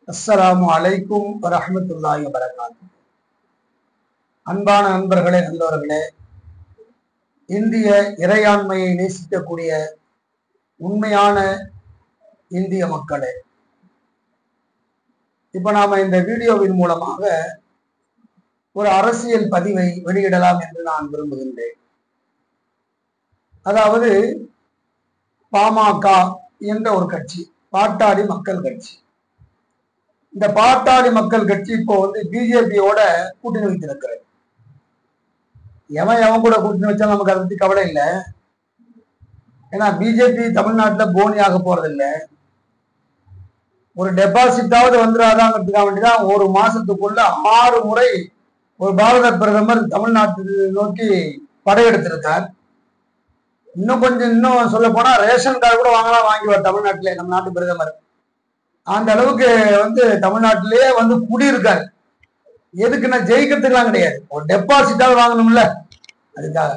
அஸ்ஸலாமு அலைக்கும் வரஹ்மத்துல்லாஹி வபரகாத்துஹு. அன்பான நண்பர்களே, நல்லவர்களே, இந்திய இறையாண்மையை நேசிக்கக்கூடிய உண்மையான இந்திய மக்களே, இப்ப நாம இந்த வீடியோவின் மூலமாக ஒரு அரசியல் பதிவை வெளியிடலாம் என்று நான் விரும்புகின்றேன். அதாவது பாமக என்ற ஒரு கட்சி, பாட்டாளி மக்கள் கட்சி. இந்த பாட்டாளி மக்கள் கட்சி இப்போ பிஜேபியோட கூட்டணி வைத்திருக்கிறது. எவன் கூட கூட்டணி வச்சா நமக்கு அதை பத்தி கவலை இல்லை. ஏன்னா பிஜேபி தமிழ்நாட்டில் போனியாக போறதில்லை. ஒரு டெபாசிட்டாவது வந்துடாதாங்கிறதுக்காக வேண்டிதான் ஒரு மாசத்துக்குள்ள 6 முறை ஒரு பாரத பிரதமர் தமிழ்நாட்டுக்கு நோக்கி படையெடுத்திருக்கார். இன்னும் சொல்ல போனா ரேஷன் கார்டு கூட வாங்கிவார் தமிழ்நாட்டிலே நம்ம நாட்டு பிரதமர். அந்த அளவுக்கு தமிழ்நாட்டிலேயே குடியிருக்காரு. எதுக்குன்னா ஜெயிக்கிறதுக்கெல்லாம் கிடையாது, ஒரு டெபாசிட்டாவது வாங்கணும்ல, அதுக்காக.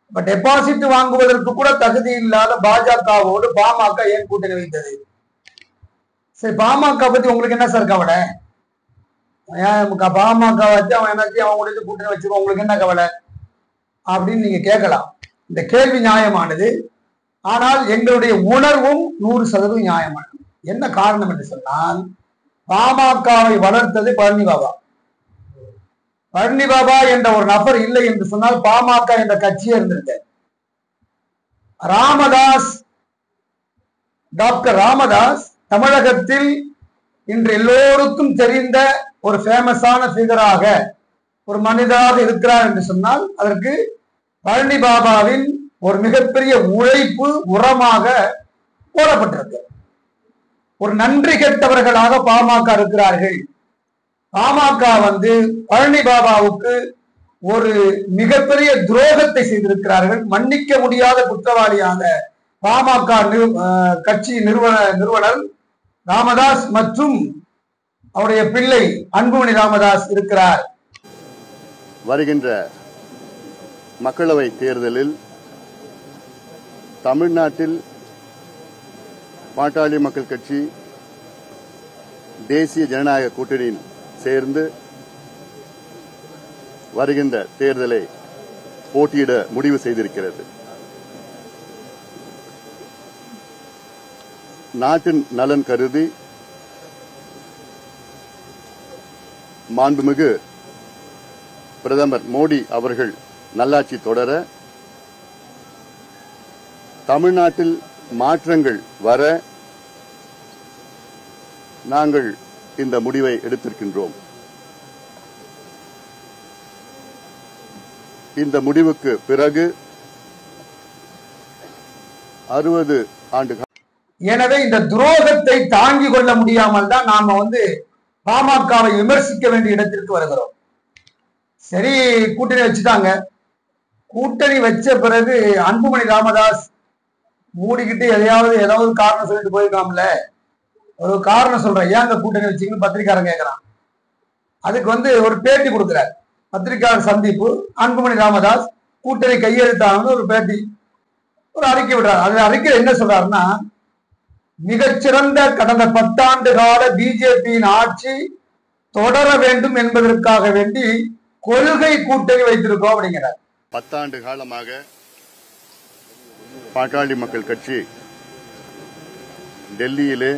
இப்ப டெபாசிட் வாங்குவதற்கு கூட தகுதி இல்லாத பாஜகவோடு பாமக ஏன் கூட்டணி வைத்தது? சரி, பாமக பத்தி உங்களுக்கு என்ன சார் கவலை? பாமக வச்சு அவன் என்னாச்சு, அவன் கூட கூட்டணி வச்சுக்கோ, உங்களுக்கு என்ன கவலை அப்படின்னு நீங்க கேட்கலாம். இந்த கேள்வி நியாயமானது. ஆனால் எங்களுடைய உணர்வும் 100% நியாயமானது. என்ன காரணம் என்று சொன்னால், பாமகவை வளர்த்தது பழனி பாபா. பழனி பாபா என்ற ஒரு நபர் இல்லை என்று சொன்னால் பாமக என்ற கட்சியே இருந்திருக்கு. டாக்டர் ராமதாஸ் தமிழகத்தில் இன்று எல்லோருக்கும் தெரிந்த ஒரு ஃபேமஸான ஃபிகராக, ஒரு மனிதராக இருக்கிறார் என்று சொன்னால் அதற்கு பழனி பாபாவின் ஒரு மிகப்பெரிய உழைப்பு உரமாக போடப்பட்டிருக்கு. ஒரு நன்றி கெட்டவர்களாக பாமக இருக்கிறார்கள். பாமக பழனி பாபாவுக்கு ஒரு மிகப்பெரிய துரோகத்தை செய்திருக்கிறார்கள். மன்னிக்க முடியாத குற்றவாளியாக பாமக கட்சி நிறுவனர் ராமதாஸ் மற்றும் அவருடைய பிள்ளை அன்புமணி ராமதாஸ் இருக்கிறார். வருகின்ற மக்களவை தேர்தலில் தமிழ்நாட்டில் பாட்டாளி மக்கள் கட்சி தேசிய ஜனநாயக கூட்டணியில் சேர்ந்து வருகின்ற தேர்தலை போட்டியிட முடிவு செய்திருக்கிறது. நாட்டின் நலன் கருதி மாண்புமிகு பிரதமர் மோடி அவர்கள் நல்லாட்சி தொடர, தமிழ்நாட்டில் மாற்றங்கள் வர நாங்கள் இந்த முடிவை எடுத்திருக்கின்றோம். இந்த முடிவுக்கு பிறகு 60 ஆண்டுகள். எனவே இந்த துரோகத்தை தாங்கிக் கொள்ள முடியாமல் தான் நாம பாமகவை விமர்சிக்க வேண்டிய இடத்திற்கு வருகிறோம். சரி, கூட்டணி வச்சுட்டாங்க. கூட்டணி வச்ச பிறகு அன்புமணி ராமதாஸ் மூடிக்கிட்டு ஏதாவது காரணம் சொல்லிட்டு போயிருக்காமல. ஒரு காரணம் சொல்றேன், ஏன் அந்த கூட்டணி வச்சீங்கன்னு பத்திரிக்காரன் கேட்கிறான். அதுக்கு ஒரு பேட்டி கொடுக்கிறார், பத்திரிகையாளர் சந்திப்பு. அன்புமணி ராமதாஸ் கூட்டணி கையெழுத்தானு ஒரு பேட்டி, ஒரு அறிக்கை விடுறார். அந்த அறிக்கை என்ன சொல்றாருன்னா, மிகச்சிறந்த கடந்த 10 ஆண்டு கால பிஜேபியின் ஆட்சி தொடர வேண்டும் என்பதற்காக வேண்டி கொள்கை கூட்டணி வைத்திருக்கோம் அப்படிங்கிறார். 10 ஆண்டு காலமாக பாட்டாளி மக்கள் கட்சி டெல்லியிலே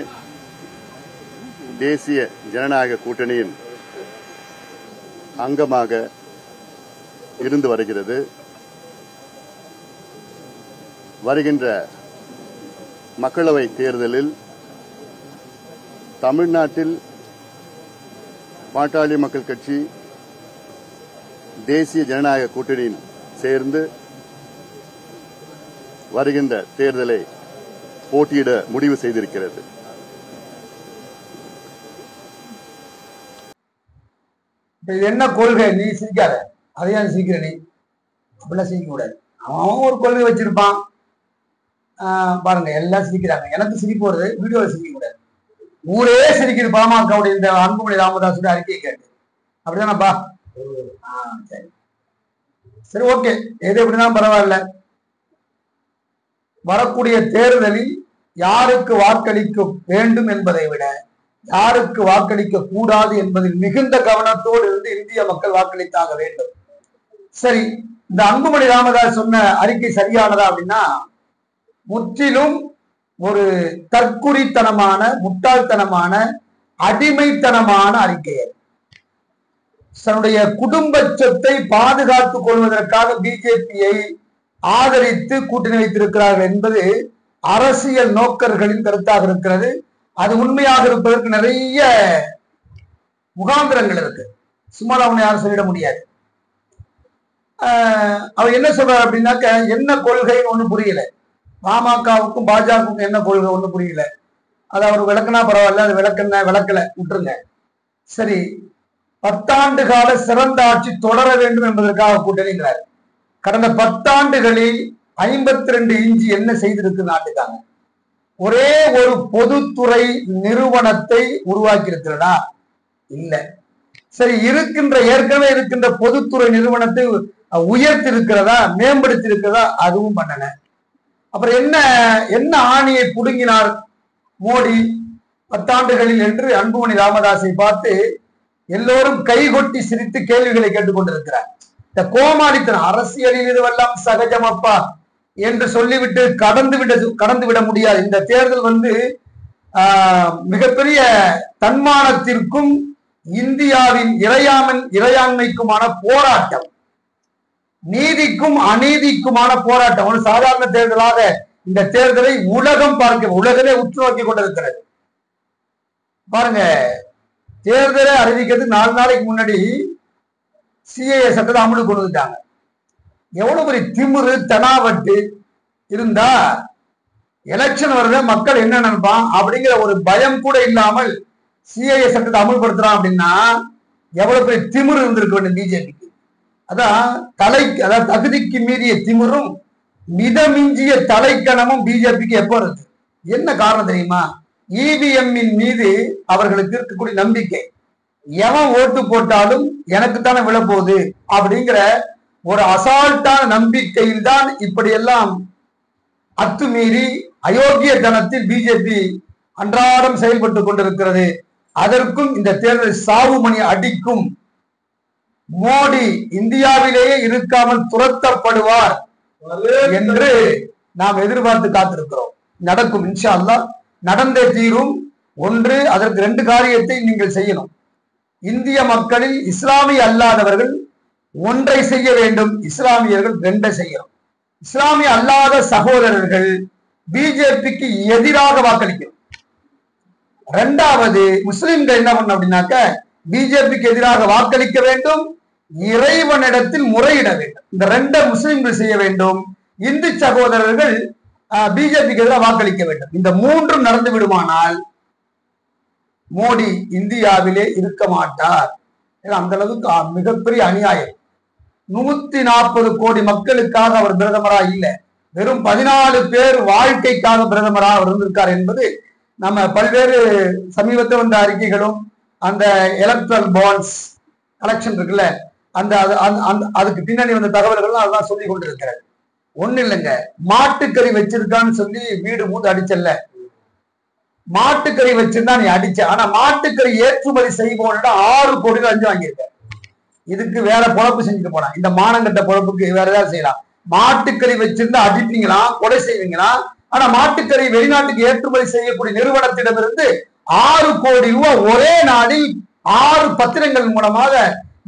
தேசிய ஜனநாயக கூட்டணியின் அங்கமாக இருந்து வருகிறது. வருகின்ற மக்களவை தேர்தலில் தமிழ்நாட்டில் பாட்டாளி மக்கள் கட்சி தேசிய ஜனநாயக கூட்டணியில் சேர்ந்து வருகின்ற தேர்தலை போட்டியிட முடிவு செய்திருக்கிறது. என்ன கொள்கை? நீ சிரிக்காத, அதையா சிரிக்கிற நீ? அப்படிலாம் சிரிக்க கூடாது. அவன் ஒரு கொள்கை வச்சிருப்பான். பாருங்க, எல்லாம் சிரிக்கிறாங்க. எனக்கு சிரிப்பு வருது, வீடியோவில் சிரிக்க கூடாது. ஊரே சிரிக்குது பாமகவுடைய இந்த அன்புமணி ராமதாஸுடைய அறிக்கையை கேட்டு. அப்படிதானப்பா? சரி சரி, ஓகே, எது எப்படிதான் பரவாயில்ல. வரக்கூடிய தேர்தலில் யாருக்கு வாக்களிக்க வேண்டும் என்பதை விட யாருக்கு வாக்களிக்க கூடாது என்பதில் மிகுந்த கவனத்தோடு இருந்து இந்திய மக்கள் வாக்களித்தாக வேண்டும். சரி, இந்த அன்புமணி ராமதாஸ் சொன்ன அறிக்கை சரியானதா அப்படின்னா முற்றிலும் ஒரு தற்குறித்தனமான, முட்டாள்தனமான, அடிமைத்தனமான அறிக்கை. தன்னுடைய குடும்ப சொத்தை பாதுகாத்துக் கொள்வதற்காக பிஜேபியை ஆதரித்து கூட்டணி வைத்திருக்கிறார்கள் என்பது அரசியல் நோக்கர்களின் கருத்தாக இருக்கிறது. அது உண்மையாக இருப்பதற்கு நிறைய முகாந்திரங்கள் இருக்கு. சும்மா அவனை யாரும் சொல்லிட முடியாது. அவர் என்ன சொல்றாரு அப்படின்னாக்க, என்ன கொள்கைன்னு ஒண்ணு புரியல. பாமகவுக்கும் பாஜகவுக்கும் என்ன கொள்கை ஒண்ணு புரியல. அது அவர் விளக்குனா பரவாயில்ல, அது விளக்கல விட்டுருங்க. சரி, 10 ஆண்டு கால சிறந்த ஆட்சி தொடர வேண்டும் என்பதற்காக கூட்டணிங்கிறார். கடந்த 10 ஆண்டுகளில் 52 இன்ச் என்ன செய்திருக்கு நாட்டுக்காங்க? ஒரே ஒரு பொதுத்துறை நிறுவனத்தை உருவாக்கி இருக்கிறதா? இல்ல. சரி, ஏற்கனவே இருக்கின்ற பொதுத்துறை நிறுவனத்தை உயர்த்தி இருக்கிறதா, மேம்படுத்தி இருக்கிறதா? அதுவும் பண்ணல. அப்புறம் என்ன ஆணியை புடுங்கினார் மோடி 10 ஆண்டுகளில் என்று அன்புமணி ராமதாஸை பார்த்து எல்லோரும் கைகொட்டி சிரித்து கேள்விகளை கேட்டுக்கொண்டிருக்கிறார். இந்த கோமாளித்தனம், அரசியலில் இதுவெல்லாம் சகஜமப்பா என்று சொல்லிவிட்டு கடந்து விட முடியாது. இந்த தேர்தல் மிகப்பெரிய தன்மானத்திற்கும் இந்தியாவின் இறையாண்மைக்குமான போராட்டம், நீதிக்கும் அநீதிக்குமான போராட்டம். ஒரு சாதாரண தேர்தலாக இந்த தேர்தலை உலகமே உற்று நோக்கி கொண்டிருக்கிறது. பாருங்க, தேர்தலை அறிவிக்கிறது 4 நாளைக்கு முன்னாடி சிஏஏ சட்டத்தை அமலுக்கு கொண்டு வந்துட்டாங்க. எவ்வளவு பெரிய திமிரு தெனாவட்டு இருந்தா எலெக்ஷன் வருது, மக்கள் என்ன நினைப்பான் அப்படிங்கிற ஒரு பயம் கூட இல்லாமல் சிஏஏ சட்டத்தை அமல்படுத்துறான் அப்படின்னா எவ்வளவு பெரிய திமிரு இருந்திருக்க வேண்டும் பிஜேபிக்கு. அதாவது தகுதிக்கு மீறிய திமிரும் மிதமிஞ்சிய தலைக்கணமும் பிஜேபிக்கு எப்போ இருக்கு? என்ன காரணம் தெரியுமா? இவிஎம் மீது அவர்களுக்கு இருக்கக்கூடிய நம்பிக்கை. எவன் ஓட்டு போட்டாலும் எனக்குத்தானே விழப்போகுது அப்படிங்கிற ஒரு அசால்ட்டான நம்பிக்கையில் தான் இப்படியெல்லாம் அத்துமீறி அயோக்கிய தனத்தில் பிஜேபி அன்றாடம் செயல்பட்டு கொண்டிருக்கிறது. அதற்கும் இந்த தேர்தல் சாவு மணி அடிக்கும். மோடி இந்தியாவிலேயே இருக்காமல் துரத்தப்படுவார் என்று நாம் எதிர்பார்த்து காத்திருக்கிறோம். நடக்கும், இன்ஷா அல்லாஹ் நடந்தே தீரும். ஒன்று, அதற்கு 2 காரியத்தை நீங்கள் செய்யணும். இந்திய மக்களில் இஸ்லாமிய அல்லாதவர்கள் ஒன்றை செய்ய வேண்டும், இஸ்லாமியர்கள் 2 செய்யணும். இஸ்லாமிய அல்லாத சகோதரர்கள் பிஜேபிக்கு எதிராக வாக்களிக்கணும். 2வது, முஸ்லிம்கள் என்ன பண்ணணும் அப்படின்னாக்க பிஜேபிக்கு எதிராக வாக்களிக்க வேண்டும், இறைவனிடத்தில் முறையிட வேண்டும். இந்த 2 முஸ்லிம்கள் செய்ய வேண்டும். இந்து சகோதரர்கள் பிஜேபிக்கு எதிராக வாக்களிக்க வேண்டும். இந்த 3 நடந்து விடுமானால் மோடி இந்தியாவிலே இருக்க மாட்டார். அந்த அளவுக்கு மிகப்பெரிய அநியாயம். 140 கோடி மக்களுக்காக அவர் பிரதமரா இல்ல, வெறும் 14 பேர் வாழ்க்கைக்காக பிரதமரா அவர் இருந்திருக்கார் என்பது நம்ம பல்வேறு சமீபத்தில் வந்த அறிக்கைகளும் அந்த எலக்ட்ரல் பாண்ட்ஸ் கலெக்ஷன் இருக்குல்ல, அதுக்கு பின்னணி வந்த தகவல்கள் அதெல்லாம் சொல்லி கொண்டிருக்கிறார். ஒண்ணு இல்லைங்க, மாட்டுக்கறி வச்சிருக்கான்னு சொல்லி வீடு மூந்து அடிச்சல்ல, மாட்டுக்கறி வச்சிருந்தா நீ அடிச்ச. ஆனா மாட்டுக்கறி ஏற்றுமதி செய்வோம்னா 6 கோடி லஞ்சம் வாங்கியிருக்க. இதுக்கு வேற பொழப்பு செஞ்சுட்டு போனா, இந்த மானங்கட்ட பொழப்புக்கு வேற ஏதாவது செய்யலாம். மாட்டுக்கறி வச்சிருந்தா அடிப்பீங்களா, கொலை செய்வீங்களா? ஆனா மாட்டுக்கறி வெளிநாட்டுக்கு ஏற்றுமதி செய்யக்கூடிய நிறுவனத்திடமிருந்து 6 கோடி ரூபாய் ஒரே நாளில் 6 பத்திரங்கள் மூலமாக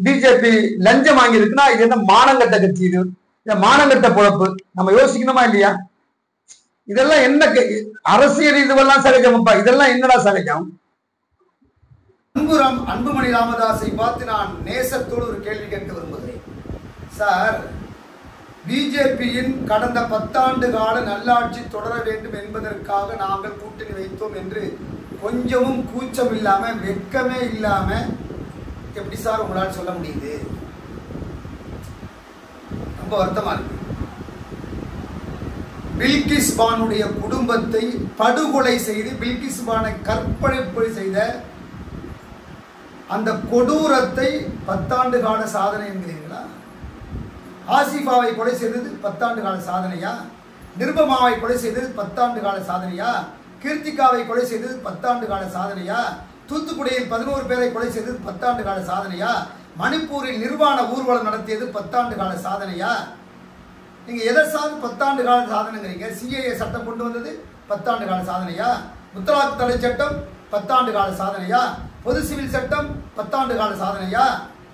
பிஜேபி லஞ்சம் வாங்கி இருக்குன்னா இது என்ன மானங்கட்ட கட்சி? இது மானங்கட்ட பொழப்பு. நம்ம யோசிக்கணுமா இல்லையா? இதெல்லாம் என்ன அரசியல்? இதுவெல்லாம் சகஜமப்பா, இதெல்லாம் என்னடா சகஜம்? அன்புமணி ராமதாஸை பார்த்து நான் நேசத்தோடு ஒரு கேள்வி கேட்க விரும்புகிறேன். சார், பிஜேபியின் கடந்த 10 ஆண்டு கால நல்லாட்சி தொடர வேண்டும் என்பதற்காக நாங்கள் கூட்டணி வைத்தோம் என்று கொஞ்சமும் கூச்சம் இல்லாம, வெட்கமே இல்லாம எப்படி சார் உங்களால் சொல்ல முடியுது? ரொம்ப வருத்தமா இருக்கு. பில்கிஸ் பானுடைய குடும்பத்தை படுகொலை செய்து பில்கிஸ் பானை கற்பழிப்பு செய்த அந்த கொடூரத்தை 10 ஆண்டு கால சாதனை என்கிறீங்களா? ஆசிஃபாவை கொலை செய்தது 10 ஆண்டு கால சாதனையா? நிருபமாவை கொலை செய்தது 10 ஆண்டு கால சாதனையா? கீர்த்திகாவை கொலை செய்தது 10 ஆண்டு கால சாதனையா? தூத்துக்குடியில் 11 பேரை கொலை செய்தது 10 ஆண்டு கால சாதனையா? மணிப்பூரில் நிர்வாண ஊர்வலம் நடத்தியது 10 ஆண்டு கால சாதனையா? நீங்க எதை சார்ந்து 10 ஆண்டு கால சாதனைங்கிறீங்க? சிஏஏ சட்டம் கொண்டு வந்தது 10 ஆண்டு கால சாதனையா? முத்தலாக் தடை சட்டம் 10 ஆண்டு கால சாதனையா? பொது சிவில் சட்டம் 10 ஆண்டு கால சாதனையா?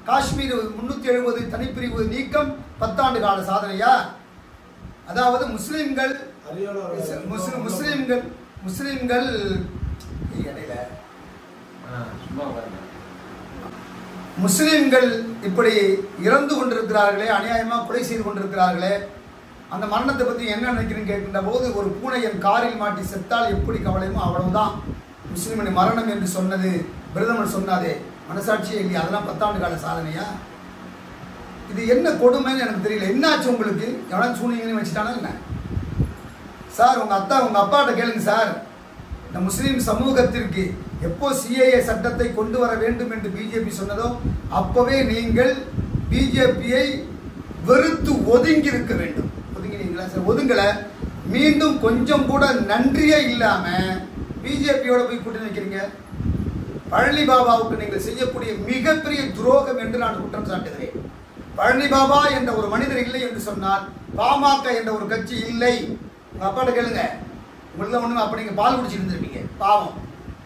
காஷ்மீர் 370 தனிப்பிரிவு நீக்கம் 10 ஆண்டு கால சாதனையா? அதாவது முஸ்லிம்கள் முஸ்லிம்கள் இப்படி இறந்து கொண்டிருக்கிறார்களே, அநியாயமாக கொலை செய்து கொண்டிருக்கிறார்களே, அந்த மரணத்தை பற்றி என்ன நினைக்கிறேன்னு கேட்கின்ற போது, ஒரு பூனை என் காரில் மாட்டி செத்தால் எப்படி கவலையுமோ அவ்வளவுதான் முஸ்லிமின் மரணம் என்று சொன்னது பிரதமர் சொன்னாதே, மனசாட்சியே இல்லையா? அதெல்லாம் 10 ஆண்டு கால சாதனையா? இது என்ன கொடுமைன்னு எனக்கு தெரியல. என்னாச்சு உங்களுக்கு? எவனாச்சும் சூனிங்கன்னு வச்சுட்டானா என்ன? சார் உங்க அப்பாட்ட கேளுங்க சார். இந்த முஸ்லீம் சமூகத்திற்கு எப்போ சிஏஏ சட்டத்தை கொண்டு வர வேண்டும் என்று பிஜேபி சொன்னதோ அப்பவே நீங்கள் பிஜேபியை வெறுத்து ஒதுங்கி இருக்க வேண்டும். ஒதுங்கினீங்களா சார்? ஒதுங்கல. மீண்டும் கொஞ்சம் கூட நன்றியே இல்லாம பிஜேபியோட போய் கூட்டணி வைக்கிறீங்க. பழனி பாபாவுக்கு நீங்கள் செய்யக்கூடிய மிகப்பெரிய துரோகம் என்று நான் குற்றம் சாட்டுகிறேன். பழனி பாபா என்ற ஒரு மனிதர் இல்லை என்று சொன்னால் பாமக என்ற ஒரு கட்சி இல்லை. உங்க அப்பாட்ட கேளுங்க. உங்களுக்கு ஒண்ணுங்க. அப்ப நீங்க பால் குடிச்சிட்டு இருந்திருப்பீங்க. பாவம்,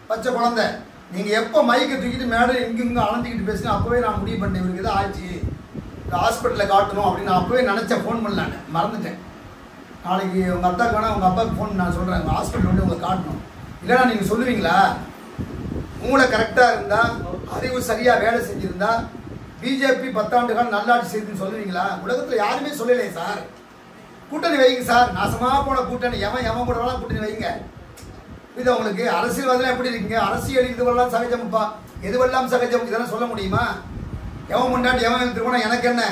பச்சை குழந்தை. நீங்க எப்ப மைக்கை தூக்கிட்டு மேடை இங்க அலந்திக்கிட்டு பேசுங்க, அப்பவே நான் முடிவு பண்ணேன் இவருக்கு ஏதோ ஆச்சு, ஹாஸ்பிட்டல்ல காட்டணும் அப்படின்னு நான் அப்பவே நினைச்சேன். ஃபோன் பண்ணலான்னு மறந்துட்டேன். நாளைக்கு உங்க அத்தாக்கு வேணா உங்க அப்பாவுக்கு ஃபோன் நான் சொல்றேன், ஹாஸ்பிட்டல் வந்து உங்களுக்கு காட்டணும். இல்லைன்னா நீங்க சொல்லுவீங்களா? மூளை கரெக்டா இருந்தா, அறிவு சரியா வேலை செஞ்சிருந்தா பிஜேபி 10 ஆண்டு காலம் நல்லாட்சி செய்துன்னு சொல்லுவீங்களா? உலகத்துல யாருமே சொல்லலையே சார். கூட்டணி வைங்க சார். நாசமா போன கூட்டணி. எவன் கூட வேணா கூட்டணி வைங்க. இது உங்களுக்கு அரசியல்வாதிலாம் எப்படி இருக்கீங்க? அரசியல் இதுவெல்லாம் சகஜம்ப்பா, எதுவெல்லாம் சகஜம், இதெல்லாம் சொல்ல முடியுமா? எவன் முன்னாடி எவன் திருமணம் எனக்கு என்ன,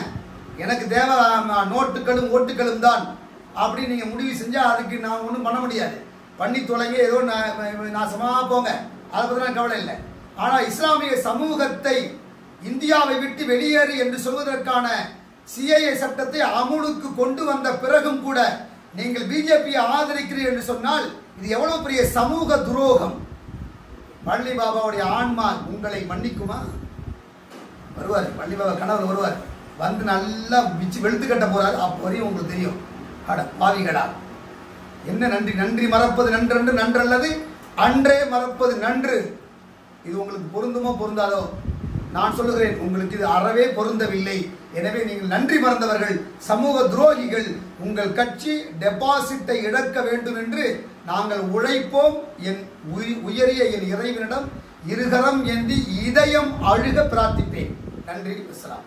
எனக்கு தேவை நோட்டுகளும் ஓட்டுகளும் தான் அப்படின்னு நீங்க முடிவு செஞ்சா அதுக்கு நான் ஒன்றும் பண்ண முடியாது. பண்ணி தொலைங்க, ஏதோ நாசமா போங்க, அதை பற்றி கவலை இல்லை. ஆனா இஸ்லாமிய சமூகத்தை இந்தியாவை விட்டு வெளியேறு என்று சொல்வதற்கான சிஏஏ சட்டத்தை அமுலுக்கு கொண்டு வந்த பிறகும் கூட நீங்கள் பிஜேபியை ஆதரிக்கிறீர்கள் என்று சொன்னால் இது எவ்வளவு பெரிய சமூக துரோகம். பழனி பாபாவுடைய ஆன்மா உங்களை மன்னிக்குமா? வருவார், பழனி பாபா கனவுல வருவார், வந்து நல்லா பிச்சு வெளுத்து கட்ட போறாரு. அப்போ வரையும் உங்களுக்கு தெரியும், அட பாவிகளா, என்ன நன்றி, நன்றி மறப்பது நன்றன்று நன்றல்லது அன்றே மறப்பது நன்று. இது உங்களுக்கு பொருந்துமோ பொருந்தாதோ நான் சொல்லுகிறேன், உங்களுக்கு இது அறவே பொருந்தவில்லை. எனவே நீங்கள் நன்றி மறந்தவர்கள், சமூக துரோகிகள். உங்கள் கட்சி டெபாசிட்டை இழக்க வேண்டும் என்று நாங்கள் உழைப்போம். என் உயரிய என் இறைவனிடம் இருகரம் ஏந்தி இதயம் அழுக பிரார்த்திப்பேன். நன்றி. அஸ்ஸலாம்.